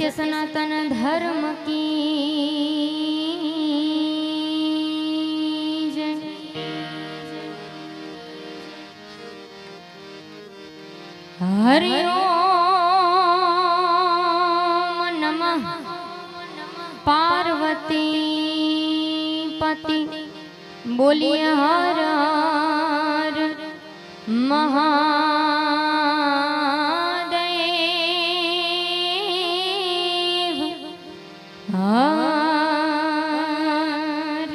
सत्य सनातन धर्म की जय। हरि ओम नमः पार्वती पति। बोलिए हर हर महादेव हर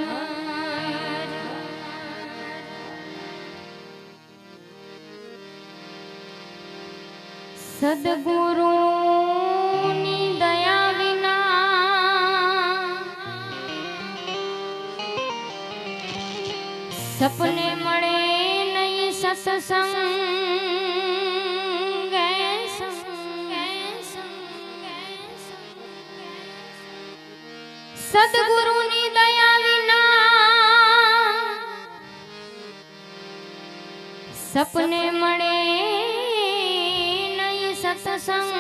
हर। सद्गुरु नी दया विना सपने मळे नहीं सत्संग। सद्गुरु नी दया विना सपने मळे नहीं सत्संग।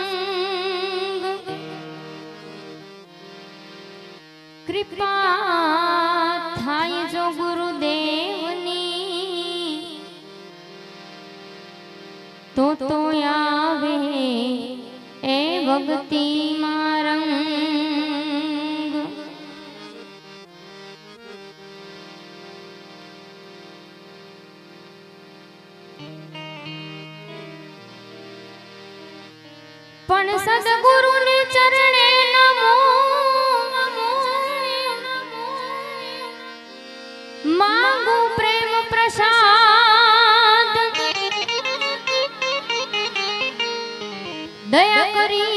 कृपा थाई जो गुरुदेवनी तो आवे ए भक्ति मारंग। पण सद्गुरु ने चरणे नमो मांगू प्रेम प्रसाद। दया करी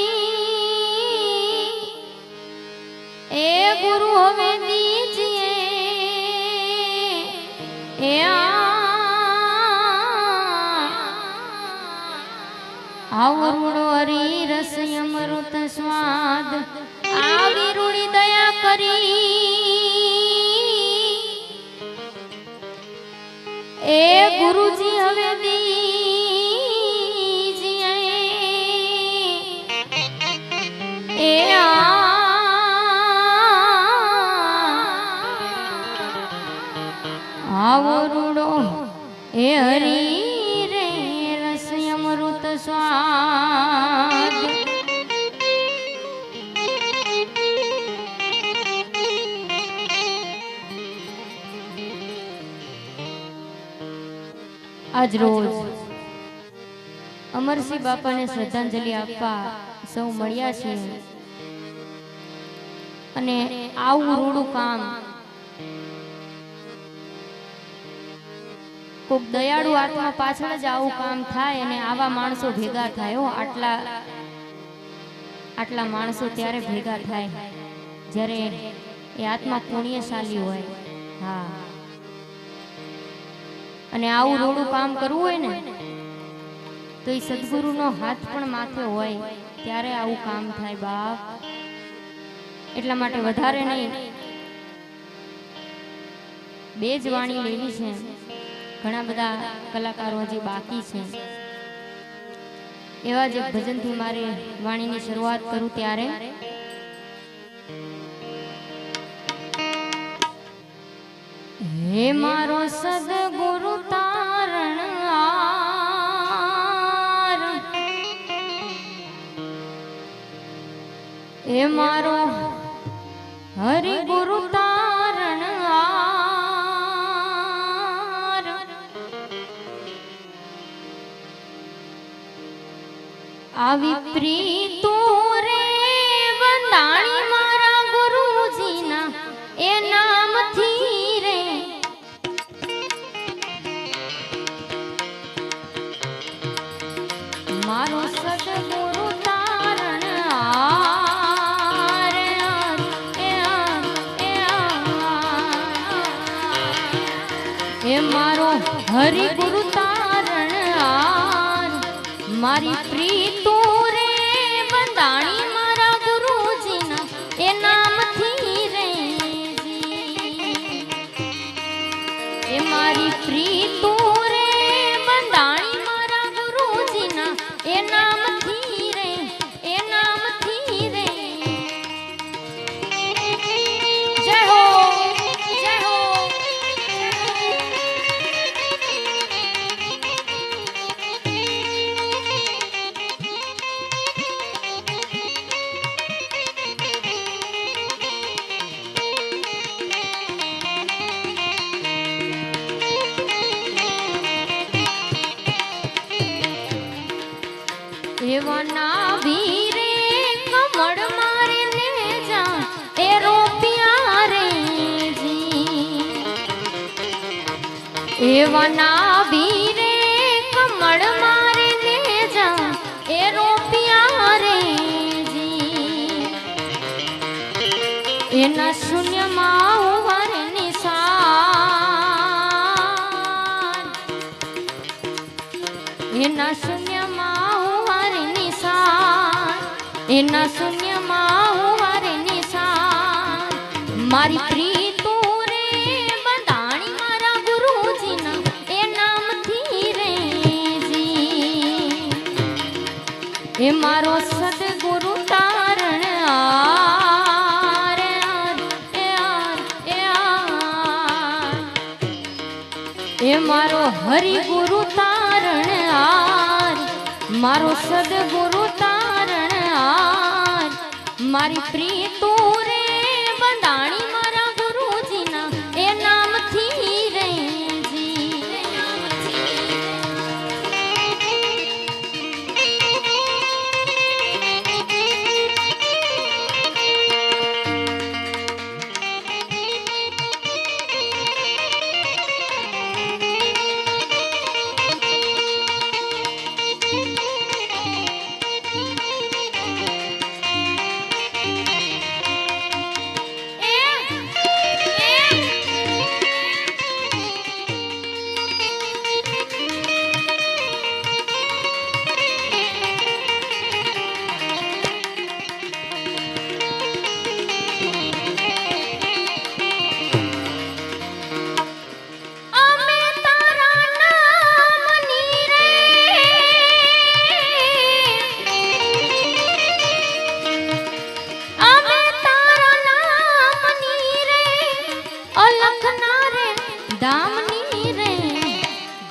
ए गुरु हमें दीजिए ए आवरुड़ो हरि रस अमृत स्वाद। आवी रूड़ी दया करी ए गुरुजी हवे दीजिए ए आवरुड़ो ए हरि रे रस अमृत स्वाद। आज रोज अमरसिंह बापा ने श्रद्धांजलि आपवा सौ मळ्या छे अने आवुं रूडुं काम कोक दयाळु आत्मा पाछळ ज आवुं काम थाय अने आवा माणसो भेगा थाय। आटला माणसो त्यारे भेगा थाय ज्यारे ए आत्मा पुण्यशाली होय। हाँ अने आवुं रोडुं काम करवुं होय ने तो ई सद्गुरुनो हाथ पण माथे होय त्यारे आवुं काम थाय बाप। એટલા માટે વધારે નહીં, બે જ વાણી લેવી છે। ઘણા બધા કલાકારો હજી બાકી છે। એવા જ એક ભજનથી મારે વાણીની શરૂઆત કરું ત્યારે हे मारो सद्गुरु तारण आर। हे मारो हरि गुरु तारण आर। आवी प्रीतु रे वंदाणी मारा गुरुजी ना ए नाम थी रे। मारो सद्गुरु तारण आर ए मारो हरि गुरु तारण आर। मारी प्रीतु रे बंदाणी मारा गुरुजी ना ए नाम थी रे जी। ए मारी प्रीतु रे बंदाणी मारा गुरुजी ना ए नाम थी रे ए नाम थी रे। એવા ના વીરે કમળ મારે ને જા એ રોપિયા રે જી એના શૂન્યમાં ઉવારે નિશાન એના શૂન્યમાં ઉવારે નિશાન એના શૂન્યમાં ઉવારે નિશાન મારી પ્રીતુ રે બંધાણી મારા ગુરુજીના એ નામથી રે જી એ મારો સદગુરુ તારણ એ મારો હરિગુરુ તારણ આર મારો સદગુરુ તારણ આર મારી પ્રીતુ રે બંધાણી મારા ગુરુજીના એ નામથી રે જી દામની રે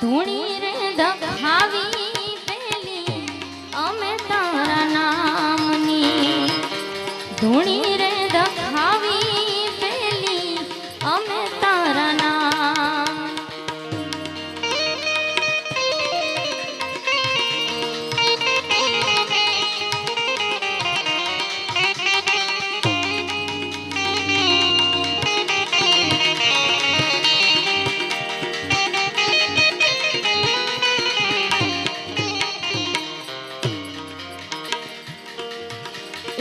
ધૂણી રે દખાવી પેલી અમે તારા નામની ધૂણી રે દખાવી પેલી અમે તારા નામ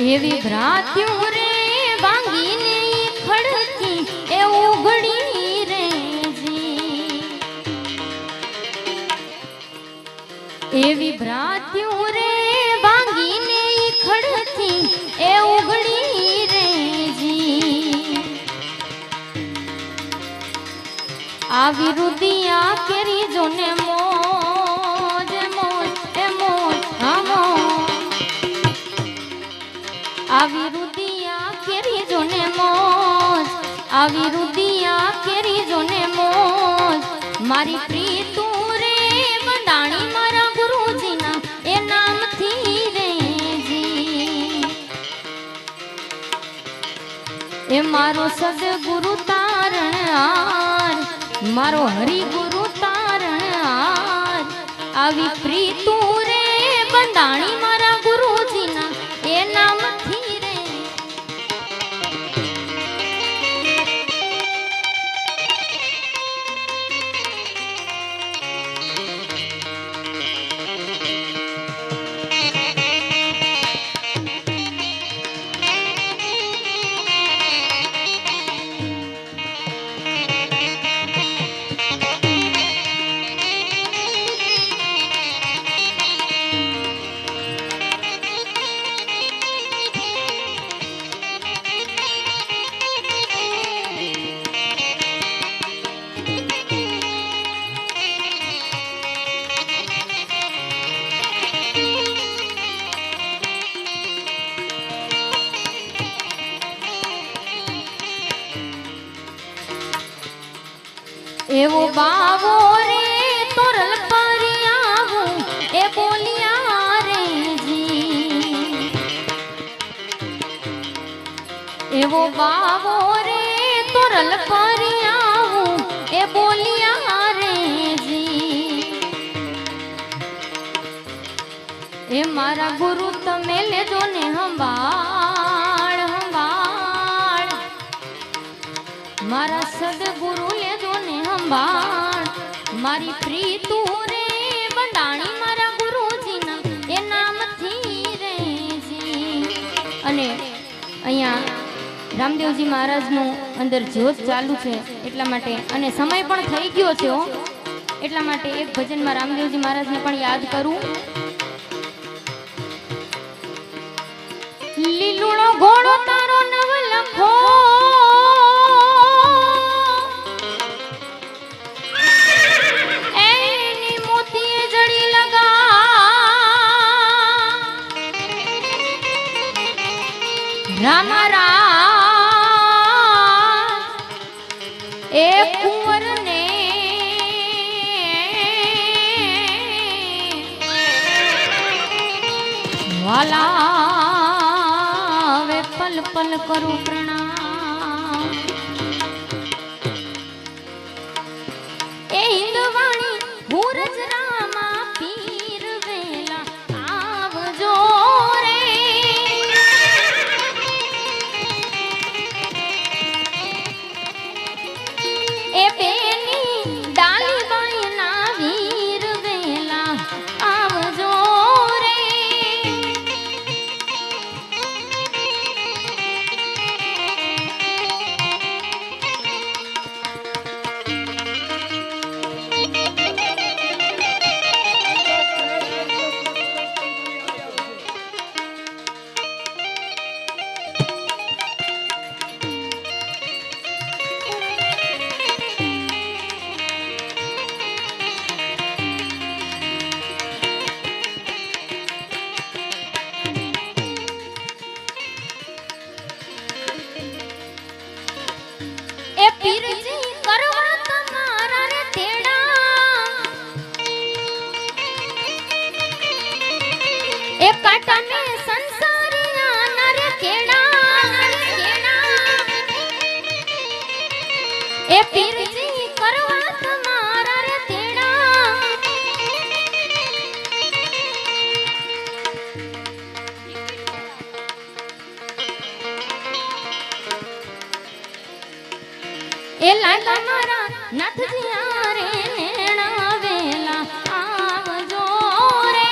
એવી ભ્રાત્યું રે વાંગીને ખડકી એ ઉઘડી રે જી એવી ભ્રાત્યું રે વાંગીને ખડકી એ ઉઘડી રે જી આવી રુદિયા કેરી જોને મોજ મોજ એ મોજ હા મોજ આવી રુદિયા કેરી જોને મોજ આવી રુદિયા કેરી જોને મોજ મારી પ્રીતુ રે બંધાણી મારા ગુરુજીના એ નામથી રે જી એ મારો સદગુરુ તારણ આર મારો હરિગુરુ તારણ આર આવી પ્રીતુ રે બંધાણી મારા ગુરુજીના એ નામથી એવો બાવો રે તોરલ પરિયાવું એ બોલિયા રે જી એવો બાવો રે તોરલ પરિયાવું એ બોલિયા રે જી એ મારા ગુરુ તમે લેજો ને સંભાળ સંભાળ મારા સદગુરુ લેજો ને સંભાળ મારી પ્રીતું રે બંધાણી મારા ગુરુજીના એ નામથી રે જી. અને અહીંયા રામદેવજી મહારાજનું અંદર જ્યોત ચાલુ છે એટલા માટે, અને સમય પણ થઈ ગયો છે એટલા માટે એક ભજનમાં રામદેવજી મહારાજને પણ યાદ કરું. લીલુડો ઘોડો તારો નવ લખો એની મોતીએ જડી લગા રામ એ કુંવર ને વાલા વે પલ પલ કરું પ્રણામ. એ હિંદવાણી ભૂરજ રામા પીર વેલા આવજો રે. એ બેની ડાલી બાઈ ના વીર વેલા આવજો રે. પીરજી કરવા તમારા રે તેડા એ કાટા મે સંસારિયા નર કેડા એ પીરજી કરવા તમારા રે તેડા એ લાલા મારા નાથજી આરે નેણા વેલા આવજો રે.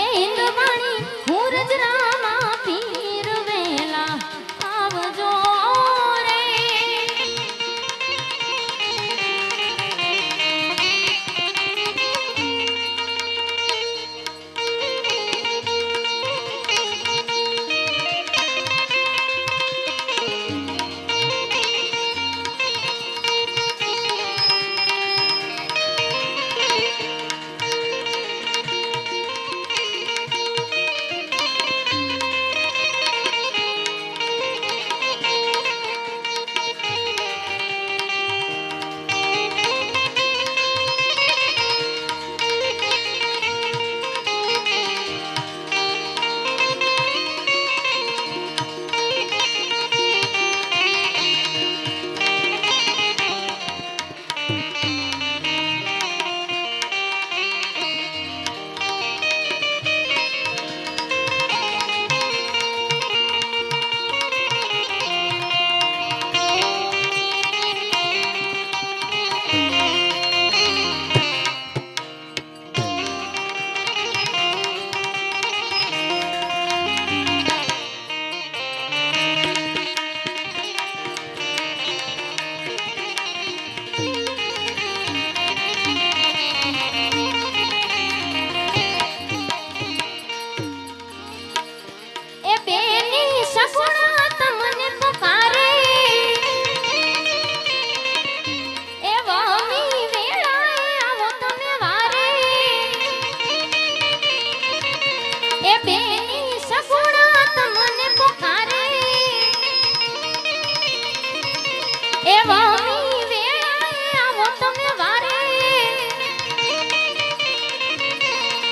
એ હિંદવાણી ભૂરજ રામા પીર વેલા આવજો રે.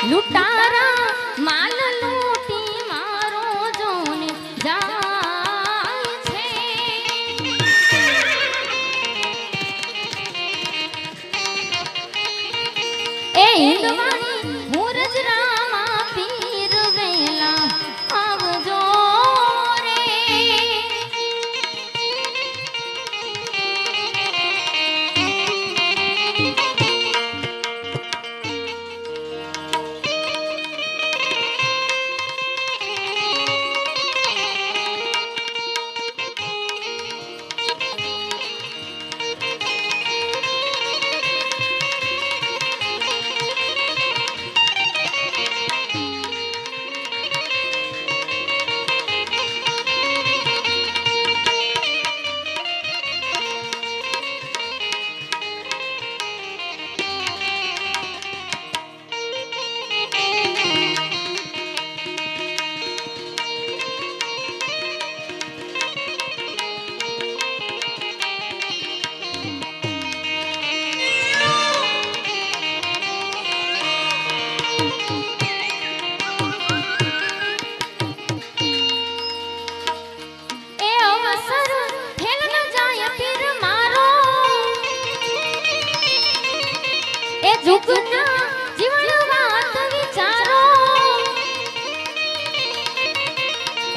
લૂંટારા માલ લૂંટી મારો જોને જાય છે. એ હિંદવાણી ભૂરજ રામા પીર વેલા આવજો રે.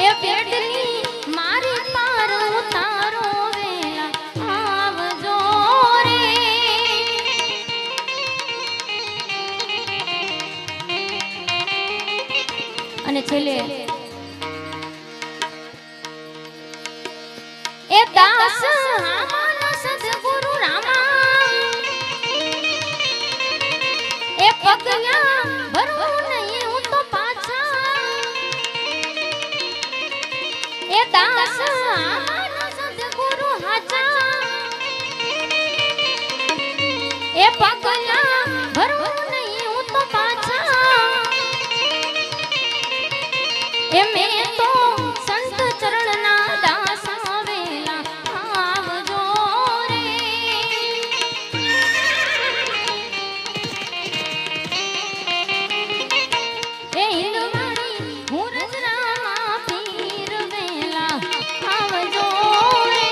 એ પેટની મારી પાર ઉતારો વેલા આવજો રે. અને છેલ્લે એ દાસ હામાનો સદગુરુ રામા એ પગલા ભરવું નહીં હું તો પાછા. એ દાસ હામાનો સદગુરુ હાચા એ પગલા ભરવું નહીં હું તો પાછા. એ મેં તો સંત ચરણના દાસ વેલા આવજો રે. એ હિંદવાણી હું રજરામા પીર વેલા આવજો રે.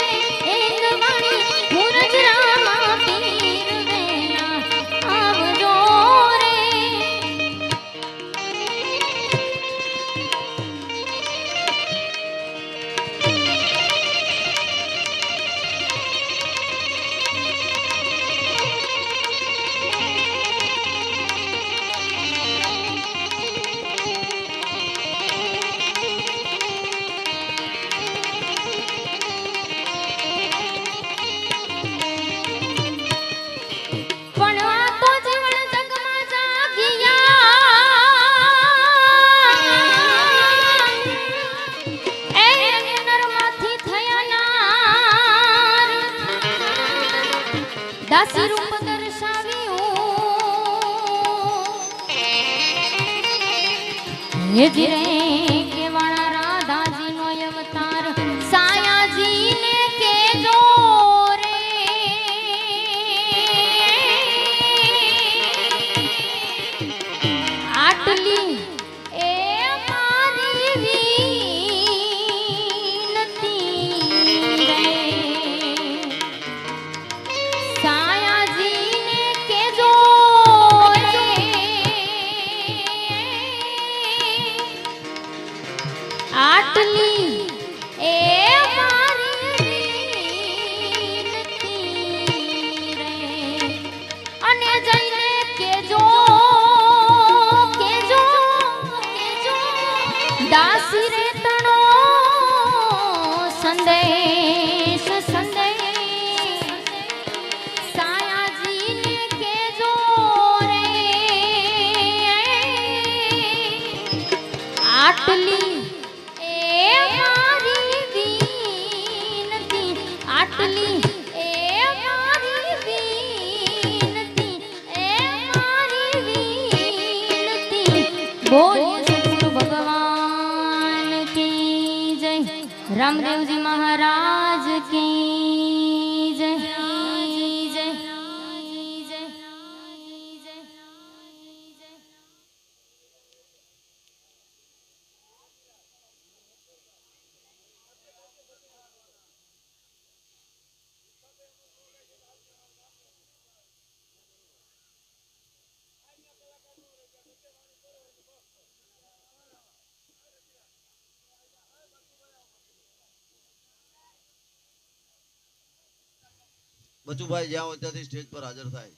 એ હિંદવાણી હું રજરામા પીર વેલા આવજો રે. પણ આ તો જીવન જગમાં જાગ્યા એ નરમાંથી થયા નાર. દાસી રૂપ દર્શાવ્યું હે ધીરે કેવાળા રાધાજીનો અવતાર સાયાજીને કેજો રે. આટલી એ મારી વિનતી રે. સાયાજીને કેજો રે. આટલી એ મારી વિનતી રે. અને જઈને કેજો કેજો કેજો દાસી રે તણો સંદેશ સંદેશ સાયાજીને કેજો રે. આટલી એ મારી વિનતી આટલી એ મારી વિનતી એ મારી વિનતી. બોલ સદગુરુ ભગવાન કી જય. રામદેવજી મહારાજ કી જય. જય જય. બચુભાઈ જ્યાં હોય ત્યાંથી સ્ટેજ પર હાજર થાય.